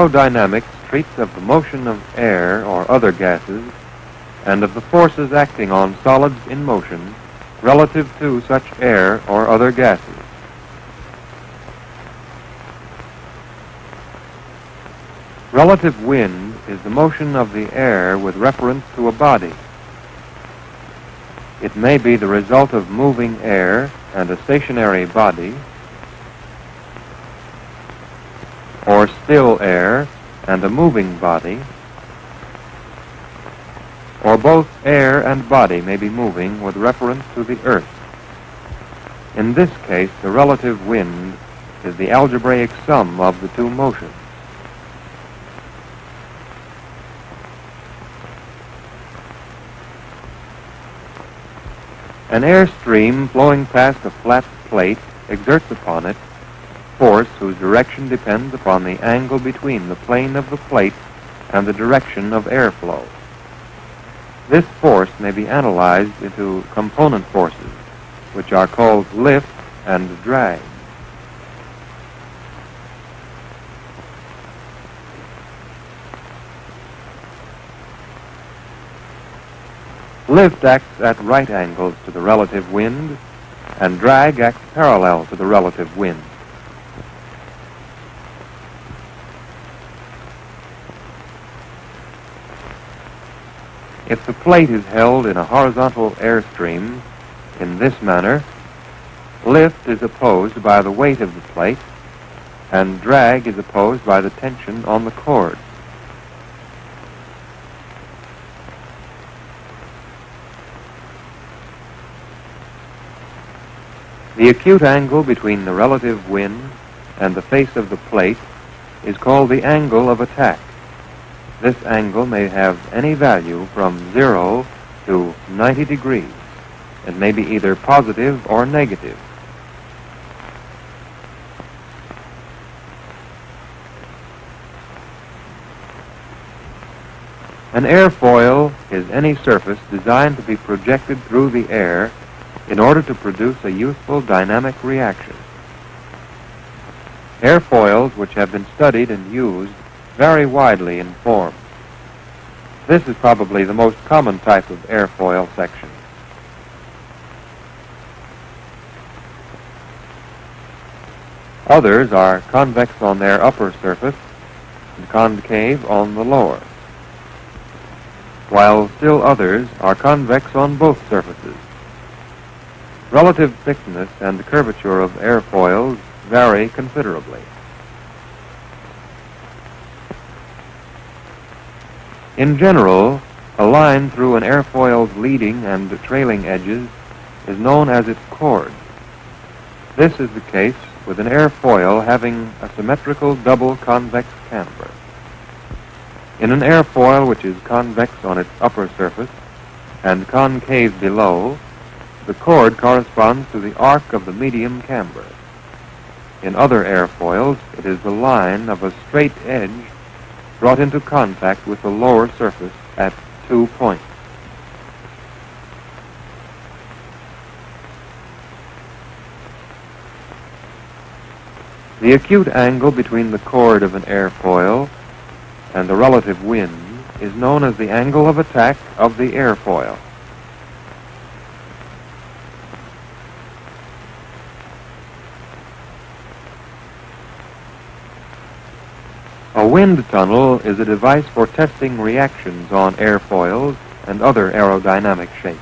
aerodynamics treats of the motion of air or other gases and of the forces acting on solids in motion relative to such air or other gases. Relative wind is the motion of the air with reference to a body. It may be the result of moving air and a stationary body, or still air and a moving body, or both air and body may be moving with reference to the earth. In this case, the relative wind is the algebraic sum of the two motions. An air stream flowing past a flat plate exerts upon it force whose direction depends upon the angle between the plane of the plate and the direction of airflow. This force may be analyzed into component forces, which are called lift and drag. Lift acts at right angles to the relative wind, and drag acts parallel to the relative wind. If the plate is held in a horizontal airstream in this manner, lift is opposed by the weight of the plate, and drag is opposed by the tension on the cord. The acute angle between the relative wind and the face of the plate is called the angle of attack. This angle may have any value from 0 to 90 degrees and may be either positive or negative. An airfoil is any surface designed to be projected through the air in order to produce a useful dynamic reaction. Airfoils which have been studied and used vary widely in form. This is probably the most common type of airfoil section. Others are convex on their upper surface and concave on the lower, while still others are convex on both surfaces. Relative thickness and curvature of airfoils vary considerably. In general, a line through an airfoil's leading and trailing edges is known as its chord. This is the case with an airfoil having a symmetrical double convex camber. In an airfoil which is convex on its upper surface and concave below, the chord corresponds to the arc of the medium camber. In other airfoils, it is the line of a straight edge brought into contact with the lower surface at 2 points. The acute angle between the chord of an airfoil and the relative wind is known as the angle of attack of the airfoil. A wind tunnel is a device for testing reactions on airfoils and other aerodynamic shapes.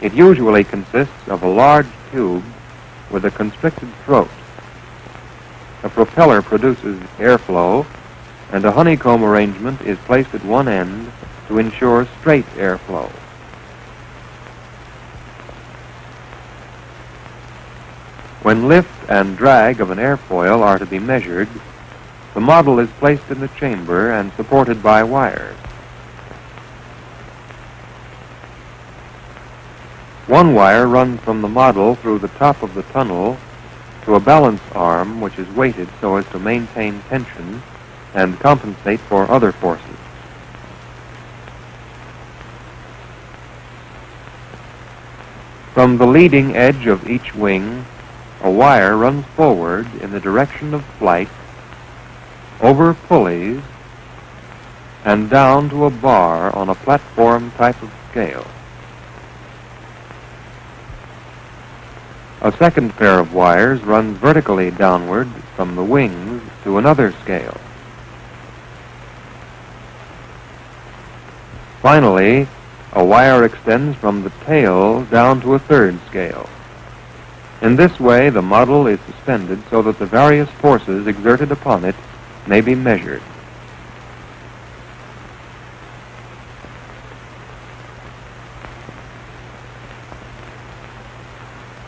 It usually consists of a large tube with a constricted throat. A propeller produces airflow, and a honeycomb arrangement is placed at one end to ensure straight airflow. When lift and drag of an airfoil are to be measured, the model is placed in the chamber and supported by wires. One wire runs from the model through the top of the tunnel to a balance arm which is weighted so as to maintain tension and compensate for other forces. From the leading edge of each wing, a wire runs forward in the direction of flight over pulleys, and down to a bar on a platform type of scale. A second pair of wires runs vertically downward from the wings to another scale. Finally, a wire extends from the tail down to a third scale. In this way, the model is suspended so that the various forces exerted upon it may be measured.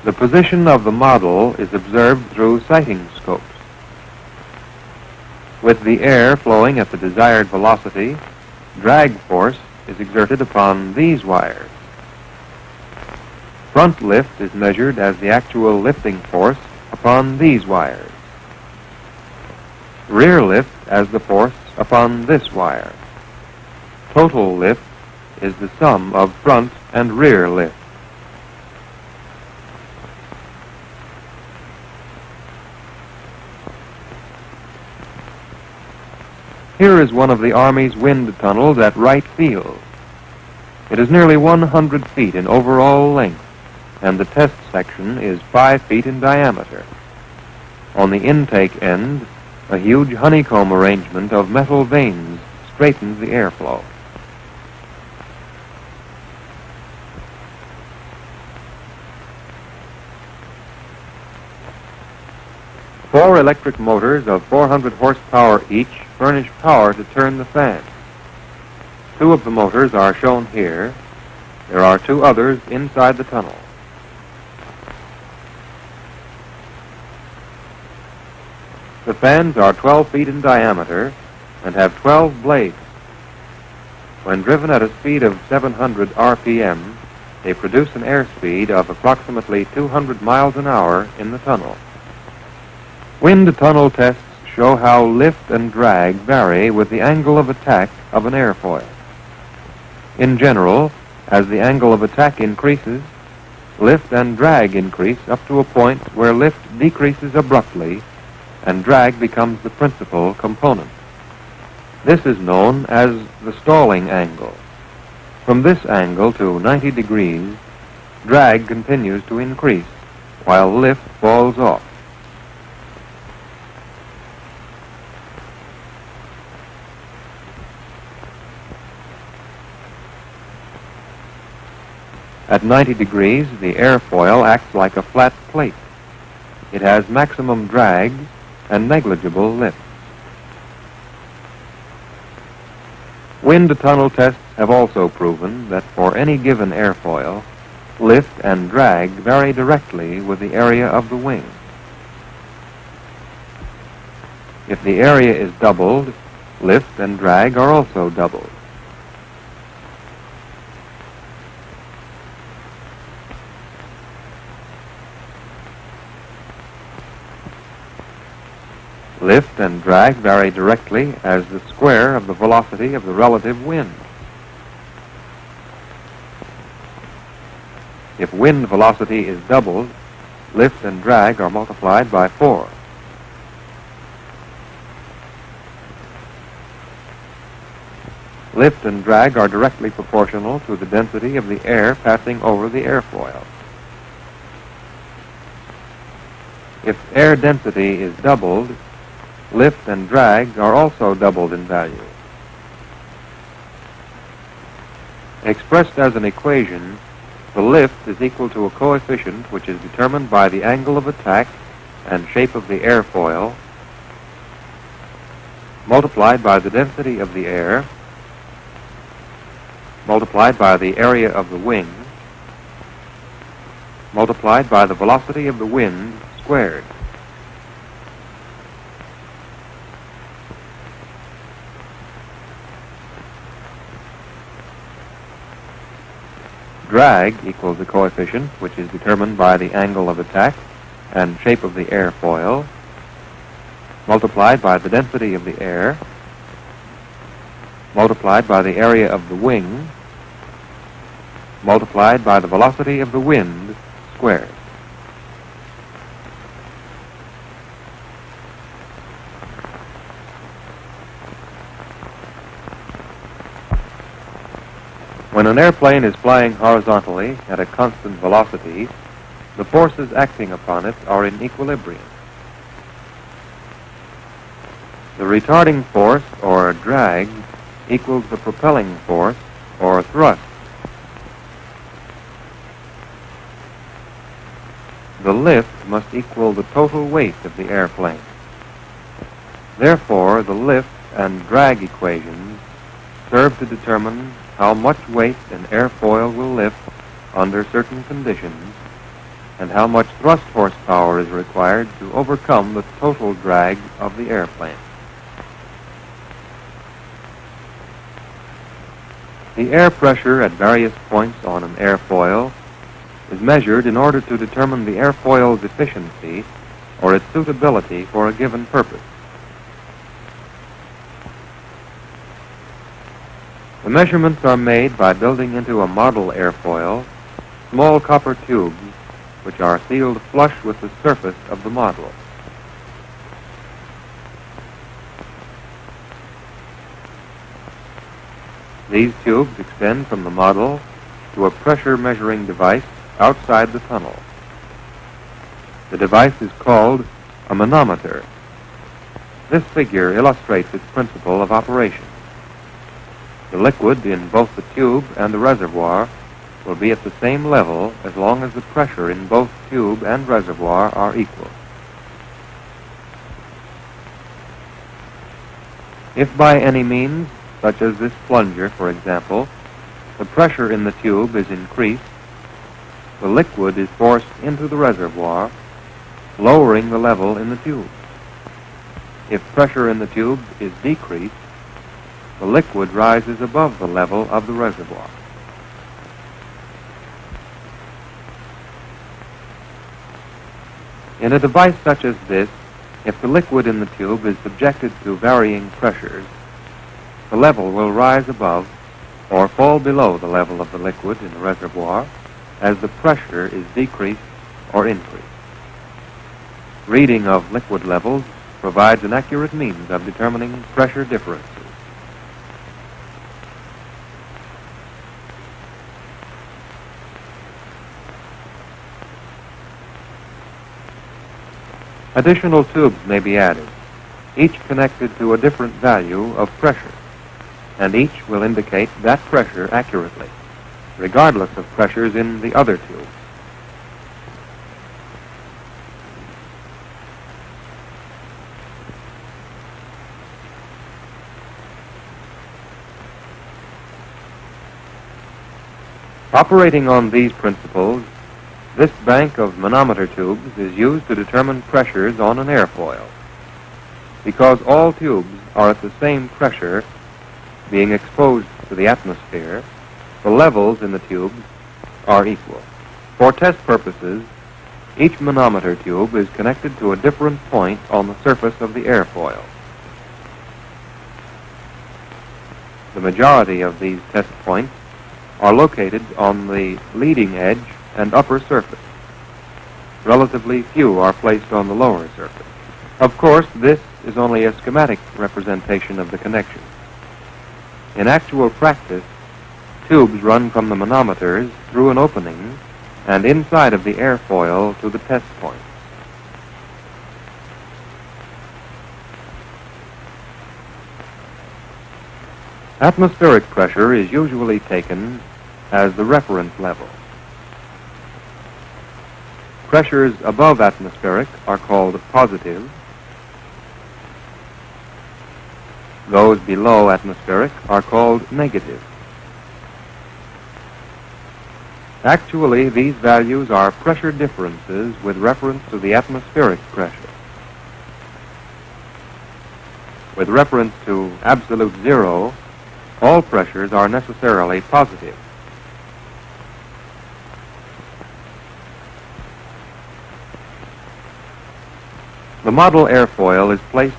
The position of the model is observed through sighting scopes. With the air flowing at the desired velocity, drag force is exerted upon these wires. Front lift is measured as the actual lifting force upon these wires. Rear lift as the force upon this wire. Total lift is the sum of front and rear lift. Here is one of the Army's wind tunnels at Wright Field. It is nearly 100 feet in overall length, and the test section is 5 feet in diameter. On the intake end, a huge honeycomb arrangement of metal vanes straightens the airflow. Four electric motors of 400 horsepower each furnish power to turn the fan. Two of the motors are shown here. There are two others inside the tunnel. The fans are 12 feet in diameter and have 12 blades. When driven at a speed of 700 RPM, they produce an airspeed of approximately 200 miles an hour in the tunnel. Wind tunnel tests show how lift and drag vary with the angle of attack of an airfoil. In general, as the angle of attack increases, lift and drag increase up to a point where lift decreases abruptly and drag becomes the principal component. This is known as the stalling angle. From this angle to 90 degrees, drag continues to increase while lift falls off. At 90 degrees, the airfoil acts like a flat plate. It has maximum drag and negligible lift. Wind tunnel tests have also proven that for any given airfoil, lift and drag vary directly with the area of the wing. If the area is doubled, lift and drag are also doubled. Lift and drag vary directly as the square of the velocity of the relative wind. If wind velocity is doubled, lift and drag are multiplied by 4. Lift and drag are directly proportional to the density of the air passing over the airfoil. If air density is doubled, lift and drag are also doubled in value. Expressed as an equation, the lift is equal to a coefficient which is determined by the angle of attack and shape of the airfoil, multiplied by the density of the air, multiplied by the area of the wing, multiplied by the velocity of the wind squared. Drag equals the coefficient which is determined by the angle of attack and shape of the airfoil, multiplied by the density of the air, multiplied by the area of the wing, multiplied by the velocity of the wind squared. When an airplane is flying horizontally at a constant velocity, the forces acting upon it are in equilibrium. The retarding force, or drag, equals the propelling force, or thrust. The lift must equal the total weight of the airplane. Therefore, the lift and drag equations serve to determine how much weight an airfoil will lift under certain conditions and how much thrust horsepower is required to overcome the total drag of the airplane. The air pressure at various points on an airfoil is measured in order to determine the airfoil's efficiency or its suitability for a given purpose. The measurements are made by building into a model airfoil small copper tubes which are sealed flush with the surface of the model. These tubes extend from the model to a pressure measuring device outside the tunnel. The device is called a manometer. This figure illustrates its principle of operation. The liquid in both the tube and the reservoir will be at the same level as long as the pressure in both tube and reservoir are equal. If by any means, such as this plunger, for example, the pressure in the tube is increased, the liquid is forced into the reservoir, lowering the level in the tube. If pressure in the tube is decreased, the liquid rises above the level of the reservoir. In a device such as this, if the liquid in the tube is subjected to varying pressures, the level will rise above or fall below the level of the liquid in the reservoir as the pressure is decreased or increased. Reading of liquid levels provides an accurate means of determining pressure differences. Additional tubes may be added, each connected to a different value of pressure, and each will indicate that pressure accurately, regardless of pressures in the other tube. Operating on these principles, this bank of manometer tubes is used to determine pressures on an airfoil. Because all tubes are at the same pressure, being exposed to the atmosphere, the levels in the tubes are equal. For test purposes, each manometer tube is connected to a different point on the surface of the airfoil. The majority of these test points are located on the leading edge and upper surface. Relatively few are placed on the lower surface. Of course, this is only a schematic representation of the connection. In actual practice, tubes run from the manometers through an opening and inside of the airfoil to the test points. Atmospheric pressure is usually taken as the reference level. Pressures above atmospheric are called positive. Those below atmospheric are called negative. Actually, these values are pressure differences with reference to the atmospheric pressure. With reference to absolute zero, all pressures are necessarily positive. The model airfoil is placed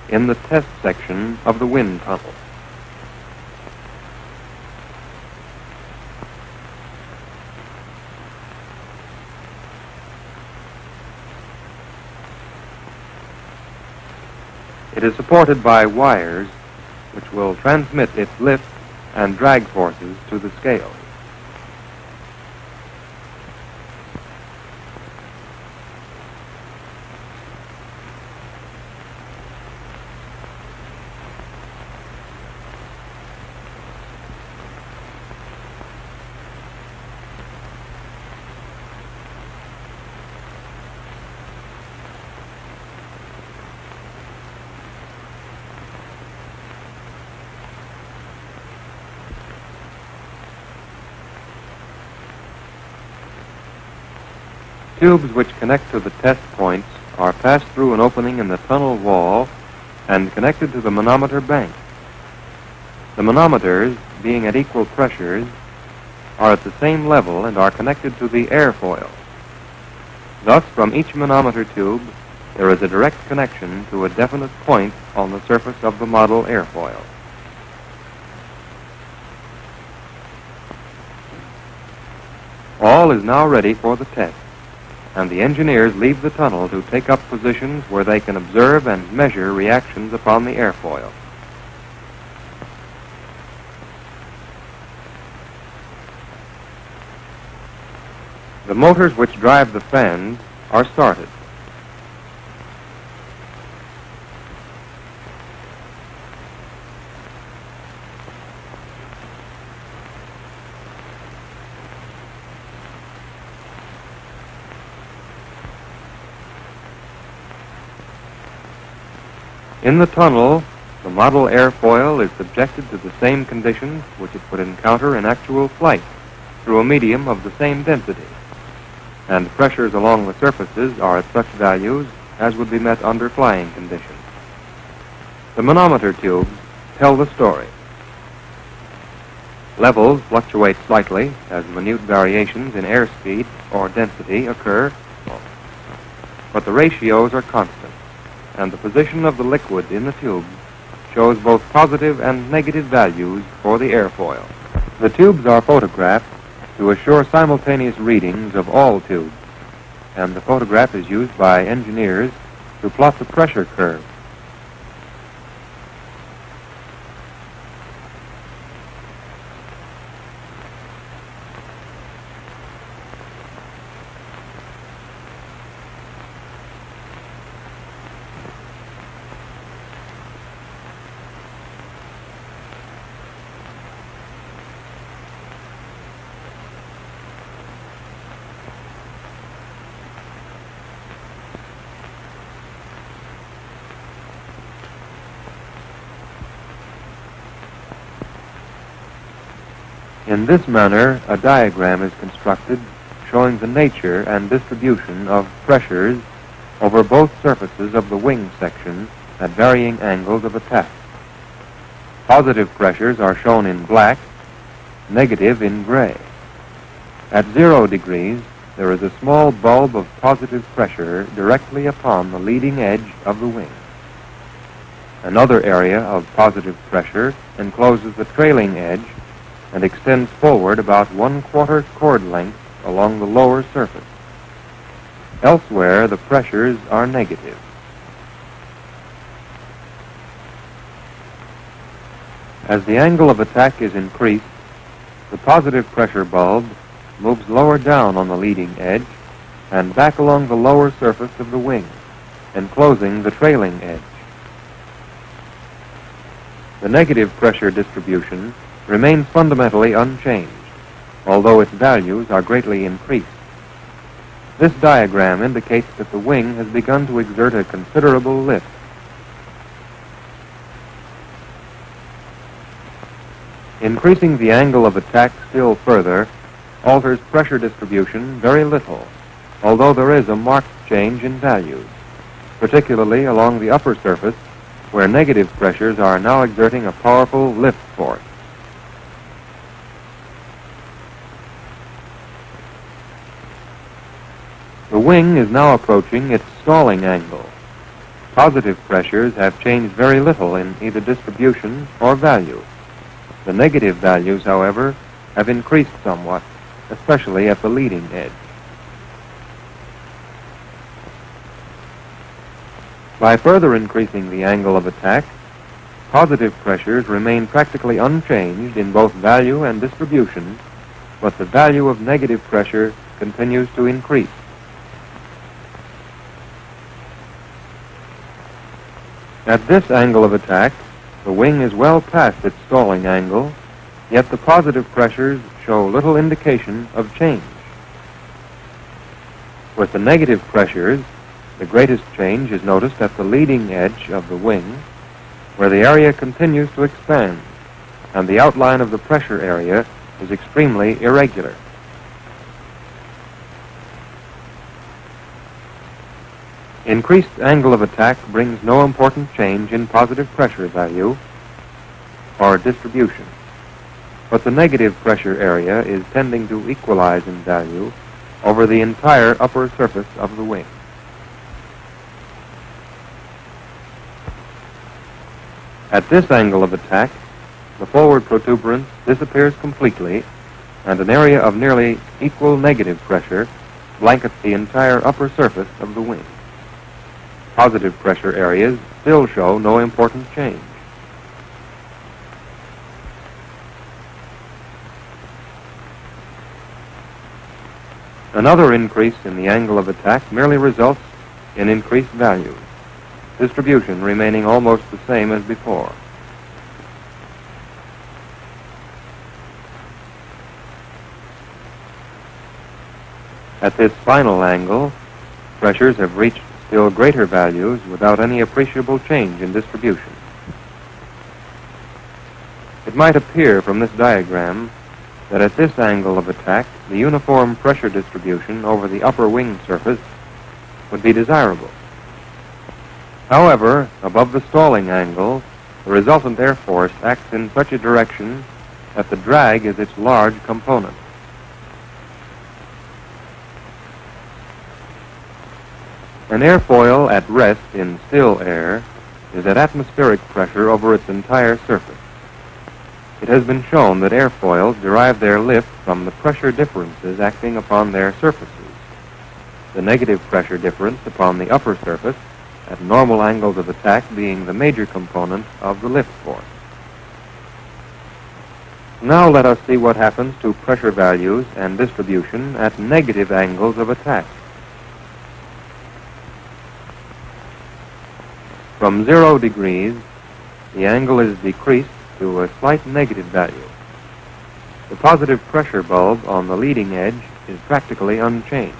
in the test section of the wind tunnel. It is supported by wires which will transmit its lift and drag forces to the scales. Tubes which connect to the test points are passed through an opening in the tunnel wall and connected to the manometer bank. The manometers, being at equal pressures, are at the same level and are connected to the airfoil. Thus, from each manometer tube, there is a direct connection to a definite point on the surface of the model airfoil. All is now ready for the test, and the engineers leave the tunnel to take up positions where they can observe and measure reactions upon the airfoil. The motors which drive the fans are started. In the tunnel, the model airfoil is subjected to the same conditions which it would encounter in actual flight through a medium of the same density, and pressures along the surfaces are at such values as would be met under flying conditions. The manometer tubes tell the story. Levels fluctuate slightly as minute variations in airspeed or density occur, but the ratios are constant, and the position of the liquid in the tube shows both positive and negative values for the airfoil. The tubes are photographed to assure simultaneous readings of all tubes, and the photograph is used by engineers to plot the pressure curve. In this manner, a diagram is constructed showing the nature and distribution of pressures over both surfaces of the wing section at varying angles of attack. Positive pressures are shown in black, negative in gray. At 0 degrees, there is a small bulb of positive pressure directly upon the leading edge of the wing. Another area of positive pressure encloses the trailing edge and extends forward about 1/4 chord length along the lower surface. Elsewhere, the pressures are negative. As the angle of attack is increased, the positive pressure bulb moves lower down on the leading edge and back along the lower surface of the wing, enclosing the trailing edge. The negative pressure distribution remains fundamentally unchanged, although its values are greatly increased. This diagram indicates that the wing has begun to exert a considerable lift. Increasing the angle of attack still further alters pressure distribution very little, although there is a marked change in values, particularly along the upper surface, where negative pressures are now exerting a powerful lift force. The wing is now approaching its stalling angle. Positive pressures have changed very little in either distribution or value. The negative values, however, have increased somewhat, especially at the leading edge. By further increasing the angle of attack, positive pressures remain practically unchanged in both value and distribution, but the value of negative pressure continues to increase. At this angle of attack, the wing is well past its stalling angle, yet the positive pressures show little indication of change. With the negative pressures, the greatest change is noticed at the leading edge of the wing, where the area continues to expand, and the outline of the pressure area is extremely irregular. Increased angle of attack brings no important change in positive pressure value or distribution, but the negative pressure area is tending to equalize in value over the entire upper surface of the wing. At this angle of attack, the forward protuberance disappears completely, and an area of nearly equal negative pressure blankets the entire upper surface of the wing. Positive pressure areas still show no important change. Another increase in the angle of attack merely results in increased values, distribution remaining almost the same as before. At this final angle, pressures have reached still greater values without any appreciable change in distribution. It might appear from this diagram that at this angle of attack, the uniform pressure distribution over the upper wing surface would be desirable. However, above the stalling angle, the resultant air force acts in such a direction that the drag is its large component. An airfoil at rest in still air is at atmospheric pressure over its entire surface. It has been shown that airfoils derive their lift from the pressure differences acting upon their surfaces, the negative pressure difference upon the upper surface at normal angles of attack being the major component of the lift force. Now let us see what happens to pressure values and distribution at negative angles of attack. From 0 degrees, the angle is decreased to a slight negative value. The positive pressure bulb on the leading edge is practically unchanged.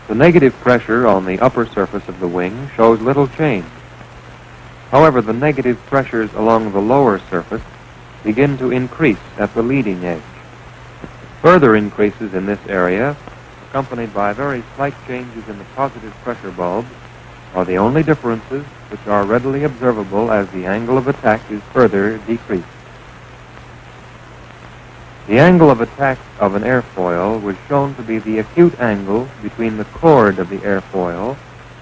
The negative pressure on the upper surface of the wing shows little change. However, the negative pressures along the lower surface begin to increase at the leading edge. Further increases in this area, accompanied by very slight changes in the positive pressure bulb, are the only differences which are readily observable as the angle of attack is further decreased. The angle of attack of an airfoil was shown to be the acute angle between the chord of the airfoil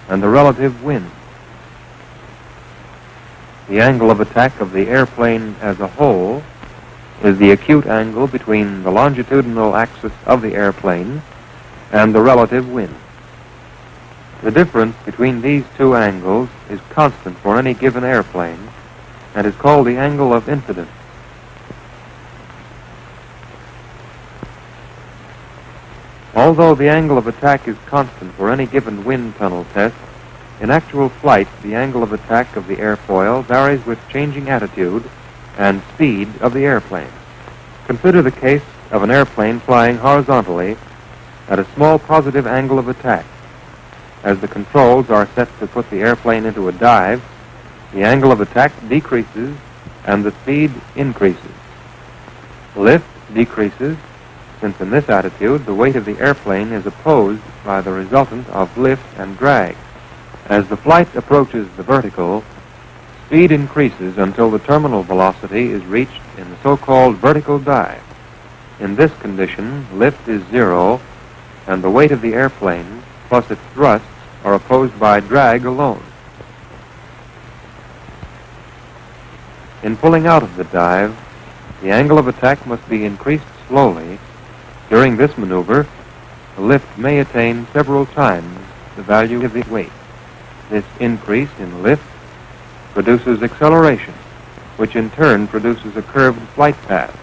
and the relative wind. The angle of attack of the airplane as a whole is the acute angle between the longitudinal axis of the airplane and the relative wind. The difference between these two angles is constant for any given airplane and is called the angle of incidence. Although the angle of attack is constant for any given wind tunnel test, in actual flight the angle of attack of the airfoil varies with changing attitude and speed of the airplane. Consider the case of an airplane flying horizontally at a small positive angle of attack. As the controls are set to put the airplane into a dive, the angle of attack decreases and the speed increases. Lift decreases, since in this attitude the weight of the airplane is opposed by the resultant of lift and drag. As the flight approaches the vertical, speed increases until the terminal velocity is reached in the so-called vertical dive. In this condition, lift is 0, and the weight of the airplane plus its thrusts are opposed by drag alone. In pulling out of the dive, the angle of attack must be increased slowly. During this maneuver, the lift may attain several times the value of its weight. This increase in lift produces acceleration, which in turn produces a curved flight path.